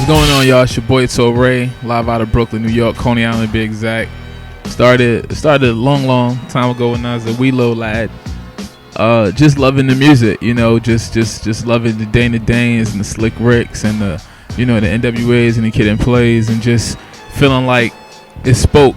going on, y'all? It's your boy Torae, live out of Brooklyn, New York, Coney Island to be exact. Started a long time ago when I was a wee little lad. Just loving the music, you know, just loving the Dana Danes and the Slick Ricks and the, you know, the NWAs and the Kid and Plays, and just feeling like it spoke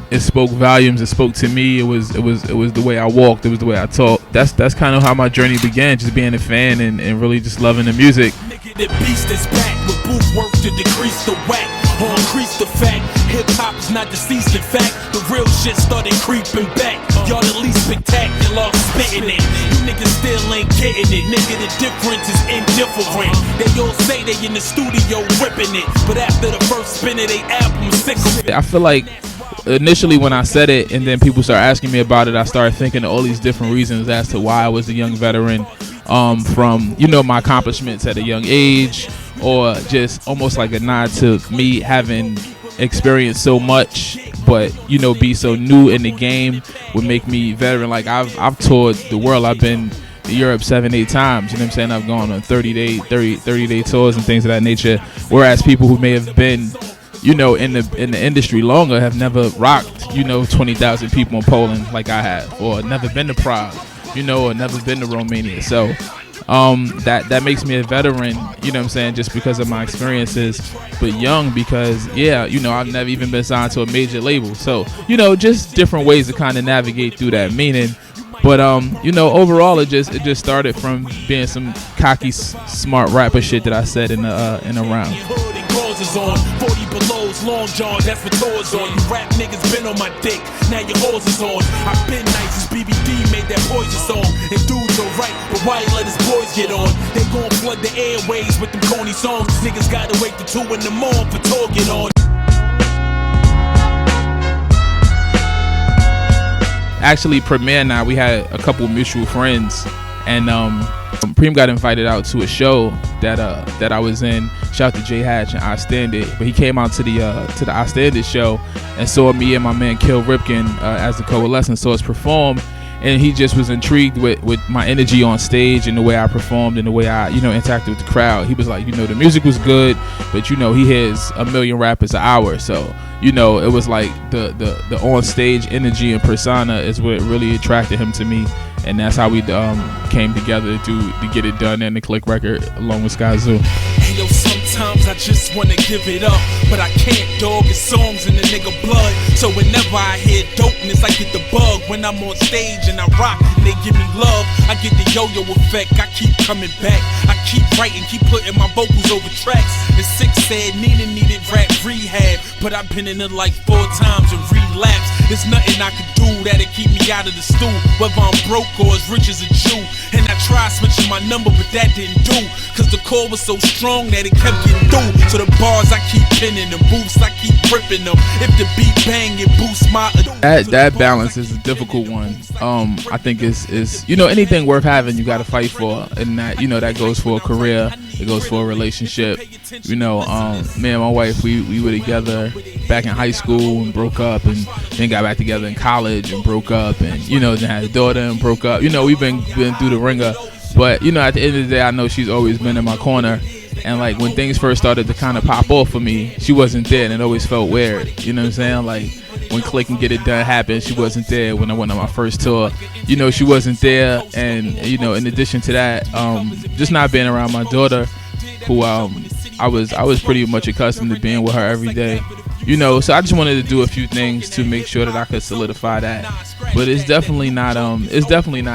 volumes. It spoke to me. It was the way I walked. It was the way I talked. That's kind of how my journey began, just being a fan and really just loving the music. The beast is back with booth work to decrease the whack or increase the fact. Hip hop is not deceased, in fact. The real shit started creeping back. Y'all the least spectacular spitting it. You niggas still ain't getting it. Nigga, the difference is indifferent. They all say they in the studio ripping it, but after the first spin of they album, sick of it. I feel like initially when I said it and then people started asking me about it, I started thinking of all these different reasons as to why I was a young veteran. From, you know, my accomplishments at a young age, or just almost like a nod to me having experienced so much, but, you know, be so new in the game would make me veteran. Like I've toured the world. I've been to Europe 7-8 times, you know what I'm saying? I've gone on 30-day tours and things of that nature, whereas people who may have been, you know, in the industry longer have never rocked, you know, 20,000 people in Poland like I have, or never been to Prague, you know, or never been to Romania. So that makes me a veteran, you know what I'm saying, just because of my experiences. But young because, yeah, you know, I've never even been signed to a major label. So, you know, just different ways to kind of navigate through that meaning. But you know, overall it just started from being some cocky smart rapper shit that I said in a round. On 40 belows, long john, that's what tours on. You rap niggas been on my dick, now your horse is on. I've been nice since BBD made that poison song. And dudes are right, but why you let his boys get on? They gon' flood the airways with them corny songs. Niggas gotta wait till 2 in the morning for talking on. Actually, Premier and I, we had a couple mutual friends, and Preem got invited out to a show that I was in. Shout out to Jay Hatch and I Stand It. But he came out to the I Stand It show and saw me and my man Kill Ripken as the Coalescence, saw us perform, and he just was intrigued with my energy on stage and the way I performed and the way I, you know, interacted with the crowd. He was like, you know, the music was good, but you know, he hears a million rappers an hour, so you know, it was like the on stage energy and persona is what really attracted him to me. And that's how we came together to get it done in the Click record along with Sky Zoo. Hey, yo, sometimes I just wanna give it up, but I can't, dog. It's songs in the nigga blood. So whenever I hear dopeness, I get the bug. When I'm on stage and I rock and they give me love, I get the yo-yo effect. I keep coming back. I keep writing, keep putting my vocals over tracks. The 6 said needed rap rehab, but I've been in it like 4 times and relapsed. There's nothing I could do that'll keep me out of the stool, whether I'm broke or as rich as a Jew. And I tried switching my number, but that didn't do, cause the call was so strong that it kept getting through. So the bars I keep pinning, the boosts I keep ripping them. If the beat bang, it boosts my... That balance is a difficult one. I think it's you know, anything worth having you gotta fight for, and that, you know, that goes for a career, it goes for a relationship. You know, me and my wife, we were together back in high school and broke up, and then got back together in college and broke up, and you know, then had a daughter and broke up. You know, we've been through the ringer, but you know, at the end of the day, I know she's always been in my corner. And like when things first started to kind of pop off for me, she wasn't there, and it always felt weird. You know what I'm saying? Like when Click and Get It Done happened, she wasn't there. When I went on my first tour, you know, she wasn't there. And you know, in addition to that, just not being around my daughter, who I was pretty much accustomed to being with her every day. You know, so I just wanted to do a few things to make sure that I could solidify that. But it's definitely not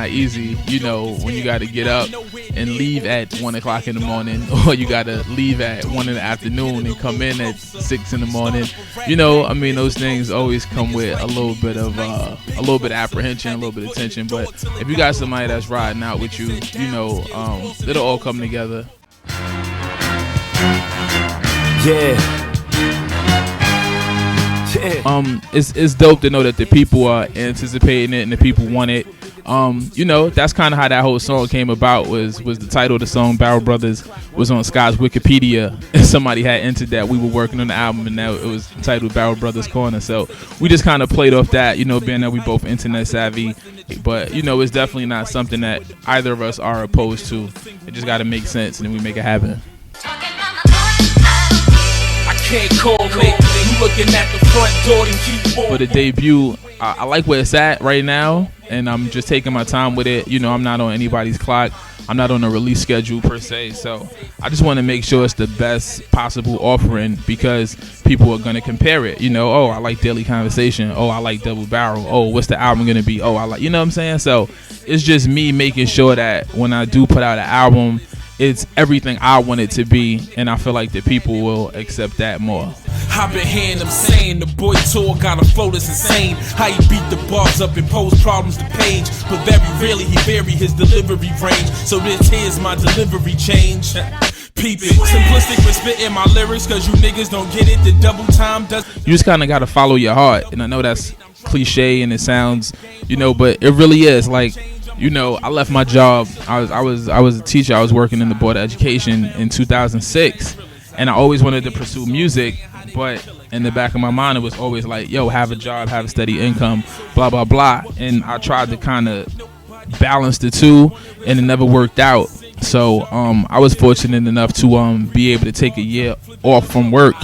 easy, you know, when you got to get up and leave at 1 o'clock in the morning, or you got to leave at 1 in the afternoon and come in at 6 in the morning. You know, I mean, those things always come with a little bit of apprehension, a little bit of tension. But if you got somebody that's riding out with you, you know, it'll all come together. Yeah. It's dope to know that the people are anticipating it and the people want it. You know, that's kind of how that whole song came about. Was the title of the song Barrel Brothers was on Scott's Wikipedia, and somebody had entered that we were working on the album, and now it was titled Barrel Brothers Corner. So we just kind of played off that, you know, being that we both internet savvy. But you know, it's definitely not something that either of us are opposed to. It just got to make sense, and then we make it happen. I can't call it. You looking at the front door, then keep on. For the debut, I like where it's at right now, and I'm just taking my time with it. You know, I'm not on anybody's clock. I'm not on a release schedule per se, so I just want to make sure it's the best possible offering because people are gonna compare it. You know, oh, I like Daily Conversation. Oh, I like Double Barrel. Oh, what's the album gonna be? Oh, I like, you know what I'm saying? So it's just me making sure that when I do put out an album, it's everything I want it to be, and I feel like the people will accept that more. I've been hearing them saying the boy Torae got a flow that's insane. How he beat the bars up and pose problems to Page, but very rarely he vary his delivery range. So this here's my delivery change. Peep it, simplistic but spitting my lyrics, cause you niggas don't get it. The double time does. You just kind of gotta follow your heart, and I know that's cliche and it sounds, you know, but it really is. Like, you know, I left my job. I was a teacher. I was working in the Board of Education in 2006, and I always wanted to pursue music, but in the back of my mind it was always like, yo, have a job, have a steady income, blah blah blah. And I tried to kind of balance the two, and it never worked out. So I was fortunate enough to be able to take a year off from work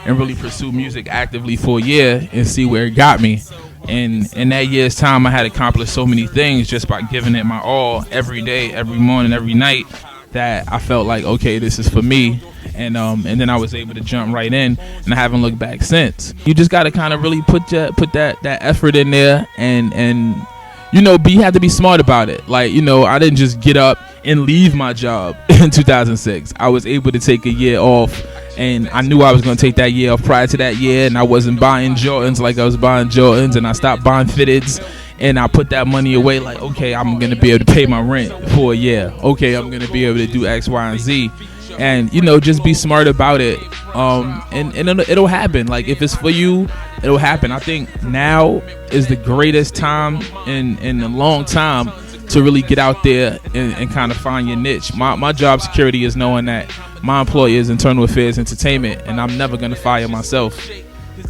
and really pursue music actively for a year and see where it got me. And in that year's time, I had accomplished so many things just by giving it my all every day, every morning, every night, that I felt like, okay, this is for me. And then I was able to jump right in, and I haven't looked back since. You just got to kind of really put that effort in there, and you know, you have to be smart about it. Like, you know, I didn't just get up and leave my job in 2006. I was able to take a year off, and I knew I was going to take that year off prior to that year, and I wasn't buying Jordans like I was buying Jordans, and I stopped buying fitteds, and I put that money away like, okay, I'm going to be able to pay my rent for a year. Okay, I'm going to be able to do X, Y, and Z. And, you know, just be smart about it, and it'll happen. Like, if it's for you, it'll happen. I think now is the greatest time in a long time to really get out there and kind of find your niche. My job security is knowing that my employer is Internal Affairs Entertainment, and I'm never gonna fire myself,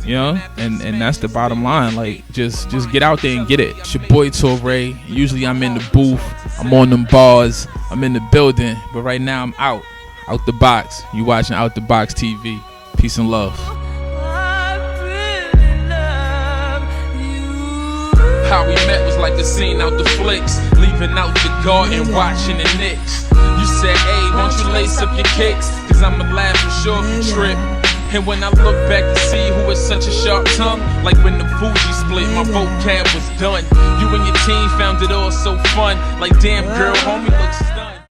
you know. And that's the bottom line. Like, just get out there and get it. It's your boy Torae. Usually I'm in the booth, I'm on them bars, I'm in the building, but right now I'm out the box. You watching Out the Box TV. Peace and love. How we met was like a scene out the flicks, leaving out the garden, watching the Knicks. You said, hey, won't you lace up your kicks, cause I'ma laugh for sure if you trip. And when I look back to see who is such a sharp tongue, like when the Fuji split, my vocab was done. You and your team found it all so fun, like damn girl, homie looks stunned.